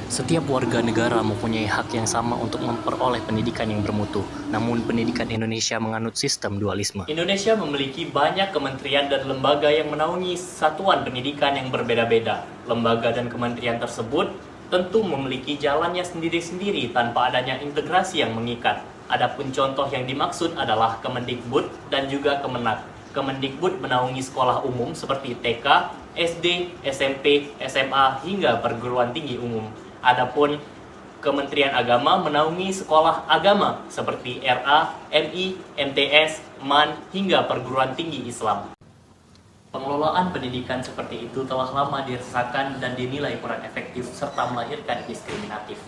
Setiap warga negara mempunyai hak yang sama untuk memperoleh pendidikan yang bermutu. Namun, pendidikan Indonesia menganut sistem dualisme. Indonesia memiliki banyak kementerian dan lembaga yang menaungi satuan pendidikan yang berbeda-beda. Lembaga dan kementerian tersebut tentu memiliki jalannya sendiri-sendiri tanpa adanya integrasi yang mengikat. Adapun contoh yang dimaksud adalah Kemendikbud dan juga Kemenak. Kemendikbud menaungi sekolah umum seperti TK, SD, SMP, SMA, hingga perguruan tinggi umum. Adapun Kementerian Agama menaungi sekolah agama seperti RA, MI, MTS, MAN, hingga perguruan tinggi Islam. Pengelolaan pendidikan seperti itu telah lama dirasakan dan dinilai kurang efektif serta melahirkan diskriminatif.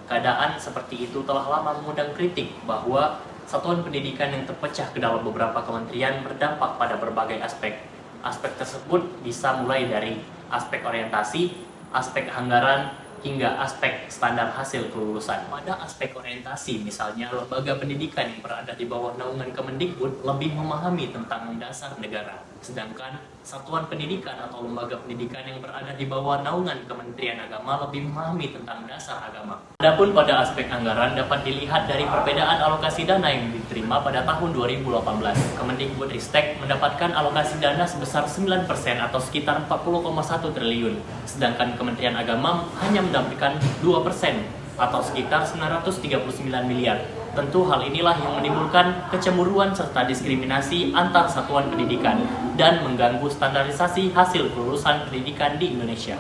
Keadaan seperti itu telah lama mengundang kritik bahwa satuan pendidikan yang terpecah ke dalam beberapa kementerian berdampak pada berbagai aspek. Aspek tersebut bisa mulai dari aspek orientasi, aspek anggaran, hingga aspek standar hasil kelulusan. Pada aspek orientasi, misalnya lembaga pendidikan yang berada di bawah naungan Kemendikbud lebih memahami tentang dasar negara, sedangkan satuan pendidikan atau lembaga pendidikan yang berada di bawah naungan Kementerian Agama lebih memahami tentang dasar agama. Adapun pada aspek anggaran dapat dilihat dari perbedaan alokasi dana yang diterima pada tahun 2018. Kemendikbudristek mendapatkan alokasi dana sebesar 9% atau sekitar 40,1 triliun, sedangkan Kementerian Agama hanya mendapatkan 2% atau sekitar 939 miliar. Tentu hal inilah yang menimbulkan kecemburuan serta diskriminasi antar satuan pendidikan dan mengganggu standarisasi hasil kelulusan pendidikan di Indonesia.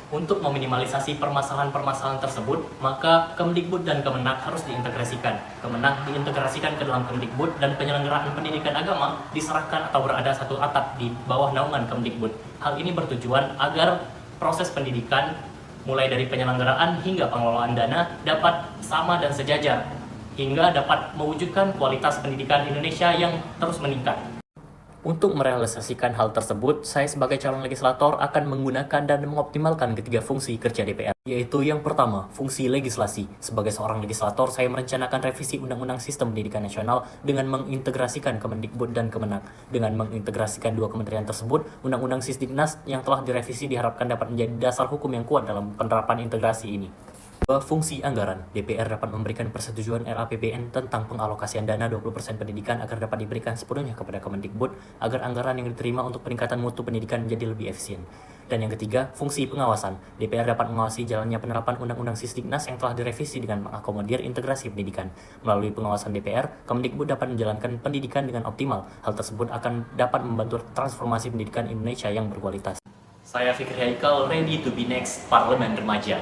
Untuk meminimalisasi permasalahan-permasalahan tersebut, maka Kemdikbud dan Kemenak harus diintegrasikan. Kemenak diintegrasikan ke dalam Kemdikbud dan penyelenggaraan pendidikan agama diserahkan atau berada satu atap di bawah naungan Kemdikbud. Hal ini bertujuan agar proses pendidikan mulai dari penyelenggaraan hingga pengelolaan dana dapat sama dan sejajar, hingga dapat mewujudkan kualitas pendidikan Indonesia yang terus meningkat. Untuk merealisasikan hal tersebut, saya sebagai calon legislator akan menggunakan dan mengoptimalkan ketiga fungsi kerja DPR, yaitu yang pertama, fungsi legislasi. Sebagai seorang legislator, saya merencanakan revisi Undang-Undang Sistem Pendidikan Nasional dengan mengintegrasikan Kemendikbud dan Kemenak. Dengan mengintegrasikan dua kementerian tersebut, Undang-Undang Sisdiknas yang telah direvisi diharapkan dapat menjadi dasar hukum yang kuat dalam penerapan integrasi ini. Fungsi anggaran, DPR dapat memberikan persetujuan RAPBN tentang pengalokasian dana 20% pendidikan agar dapat diberikan sepenuhnya kepada Kemendikbud agar anggaran yang diterima untuk peningkatan mutu pendidikan menjadi lebih efisien. Dan yang ketiga, fungsi pengawasan, DPR dapat mengawasi jalannya penerapan Undang-Undang Sisdiknas yang telah direvisi dengan mengakomodir integrasi pendidikan. Melalui pengawasan DPR, Kemendikbud dapat menjalankan pendidikan dengan optimal. Hal tersebut akan dapat membantu transformasi pendidikan Indonesia yang berkualitas. Saya Fikri Haikal, ready to be next Parlemen Remaja.